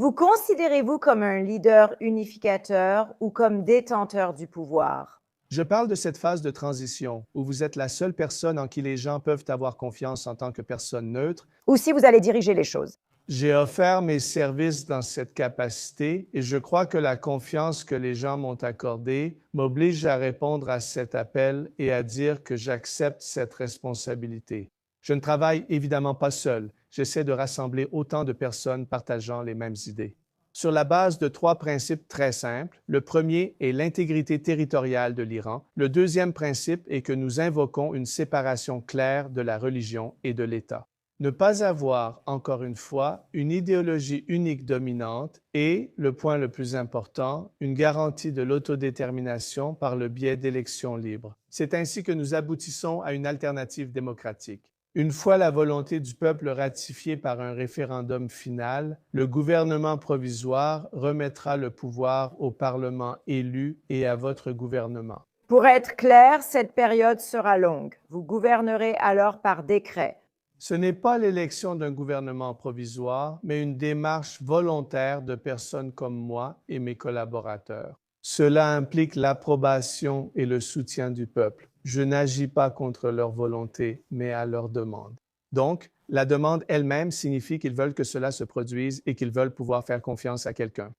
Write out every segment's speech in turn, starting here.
Vous considérez-vous comme un leader unificateur ou comme détenteur du pouvoir? Je parle de cette phase de transition où vous êtes la seule personne en qui les gens peuvent avoir confiance en tant que personne neutre. Ou si vous allez diriger les choses? J'ai offert mes services dans cette capacité et je crois que la confiance que les gens m'ont accordée m'oblige à répondre à cet appel et à dire que j'accepte cette responsabilité. Je ne travaille évidemment pas seul. J'essaie de rassembler autant de personnes partageant les mêmes idées. Sur la base de trois principes très simples. Le premier est l'intégrité territoriale de l'Iran. Le deuxième principe est que nous invoquons une séparation claire de la religion et de l'État. Ne pas avoir, encore une fois, une idéologie unique dominante et, le point le plus important, une garantie de l'autodétermination par le biais d'élections libres. C'est ainsi que nous aboutissons à une alternative démocratique. Une fois la volonté du peuple ratifiée par un référendum final, le gouvernement provisoire remettra le pouvoir au Parlement élu et à votre gouvernement. Pour être clair, cette période sera longue. Vous gouvernerez alors par décret. Ce n'est pas l'élection d'un gouvernement provisoire, mais une démarche volontaire de personnes comme moi et mes collaborateurs. Cela implique l'approbation et le soutien du peuple. Je n'agis pas contre leur volonté, mais à leur demande. Donc, la demande elle-même signifie qu'ils veulent que cela se produise et qu'ils veulent pouvoir faire confiance à quelqu'un.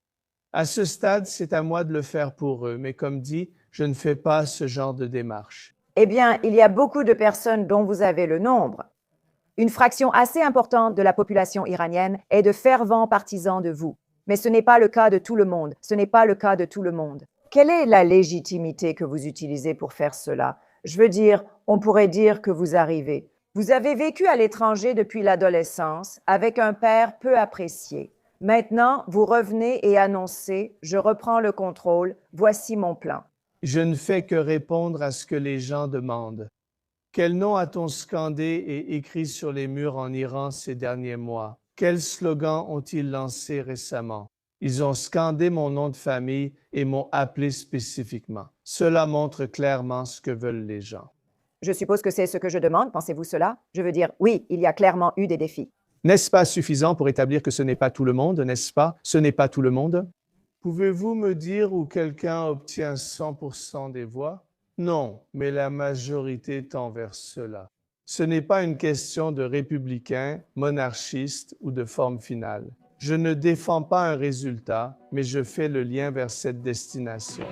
À ce stade, c'est à moi de le faire pour eux, mais comme dit, je ne fais pas ce genre de démarche. Eh bien, il y a beaucoup de personnes dont vous avez le nombre. Une fraction assez importante de la population iranienne est de fervents partisans de vous. Mais ce n'est pas le cas de tout le monde. Ce n'est pas le cas de tout le monde. Quelle est la légitimité que vous utilisez pour faire cela? Je veux dire, on pourrait dire que vous arrivez. Vous avez vécu à l'étranger depuis l'adolescence avec un père peu apprécié. Maintenant, vous revenez et annoncez, je reprends le contrôle, voici mon plan. Je ne fais que répondre à ce que les gens demandent. Quel nom a-t-on scandé et écrit sur les murs en Iran ces derniers mois? Quels slogans ont-ils lancés récemment? Ils ont scandé mon nom de famille et m'ont appelé spécifiquement. Cela montre clairement ce que veulent les gens. Je suppose que c'est ce que je demande, pensez-vous cela? Je veux dire, oui, il y a clairement eu des défis. N'est-ce pas suffisant pour établir que ce n'est pas tout le monde, n'est-ce pas? Ce n'est pas tout le monde? Pouvez-vous me dire où quelqu'un obtient 100% des voix? Non, mais la majorité tend vers cela. Ce n'est pas une question de républicain, monarchiste ou de forme finale. Je ne défends pas un résultat, mais je fais le lien vers cette destination.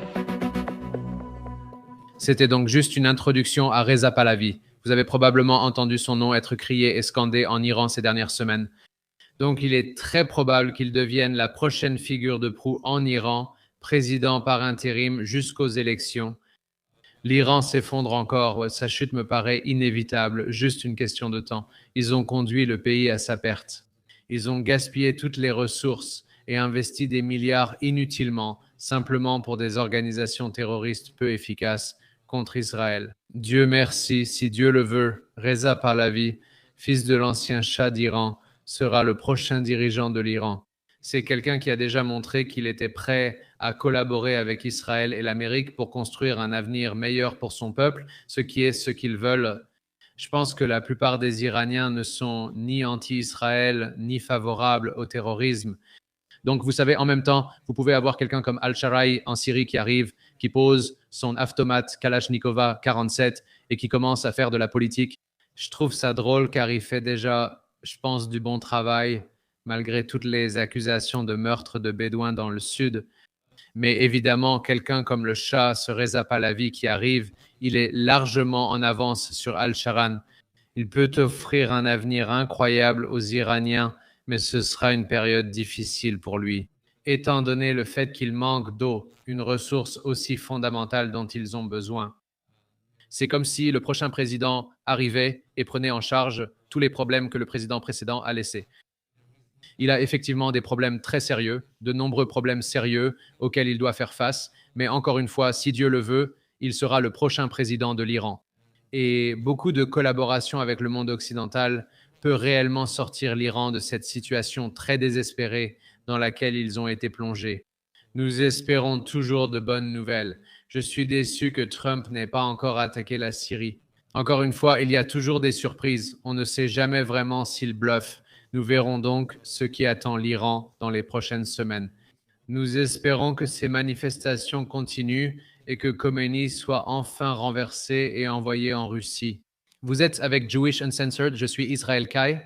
C'était donc juste une introduction à Reza Pahlavi. Vous avez probablement entendu son nom être crié et scandé en Iran ces dernières semaines. Donc il est très probable qu'il devienne la prochaine figure de proue en Iran, président par intérim jusqu'aux élections. L'Iran s'effondre encore, sa chute me paraît inévitable, juste une question de temps. Ils ont conduit le pays à sa perte. Ils ont gaspillé toutes les ressources et investi des milliards inutilement, simplement pour des organisations terroristes peu efficaces contre Israël. Dieu merci, si Dieu le veut, Reza Pahlavi, fils de l'ancien Shah d'Iran, sera le prochain dirigeant de l'Iran. C'est quelqu'un qui a déjà montré qu'il était prêt à collaborer avec Israël et l'Amérique pour construire un avenir meilleur pour son peuple, ce qui est ce qu'ils veulent. Je pense que la plupart des Iraniens ne sont ni anti-Israël, ni favorables au terrorisme. Donc, vous savez, en même temps, vous pouvez avoir quelqu'un comme Al-Sharai en Syrie qui arrive, qui pose son automate Kalachnikova 47 et qui commence à faire de la politique. Je trouve ça drôle car il fait déjà, je pense, du bon travail malgré toutes les accusations de meurtre de Bédouins dans le sud. Mais évidemment, quelqu'un comme le Shah, ce Reza Pahlavi qui arrive, il est largement en avance sur Al-Sharan. Il peut offrir un avenir incroyable aux Iraniens, mais ce sera une période difficile pour lui, étant donné le fait qu'il manque d'eau, une ressource aussi fondamentale dont ils ont besoin. C'est comme si le prochain président arrivait et prenait en charge tous les problèmes que le président précédent a laissés. Il a effectivement des problèmes très sérieux, de nombreux problèmes sérieux auxquels il doit faire face, mais encore une fois, si Dieu le veut, il sera le prochain président de l'Iran. Et beaucoup de collaboration avec le monde occidental peut réellement sortir l'Iran de cette situation très désespérée dans laquelle ils ont été plongés. Nous espérons toujours de bonnes nouvelles. Je suis déçu que Trump n'ait pas encore attaqué la Syrie. Encore une fois, il y a toujours des surprises. On ne sait jamais vraiment s'il bluffe. Nous verrons donc ce qui attend l'Iran dans les prochaines semaines. Nous espérons que ces manifestations continuent et que Khomeini soit enfin renversé et envoyé en Russie. Vous êtes avec Jewish Uncensored, je suis Israël Kai.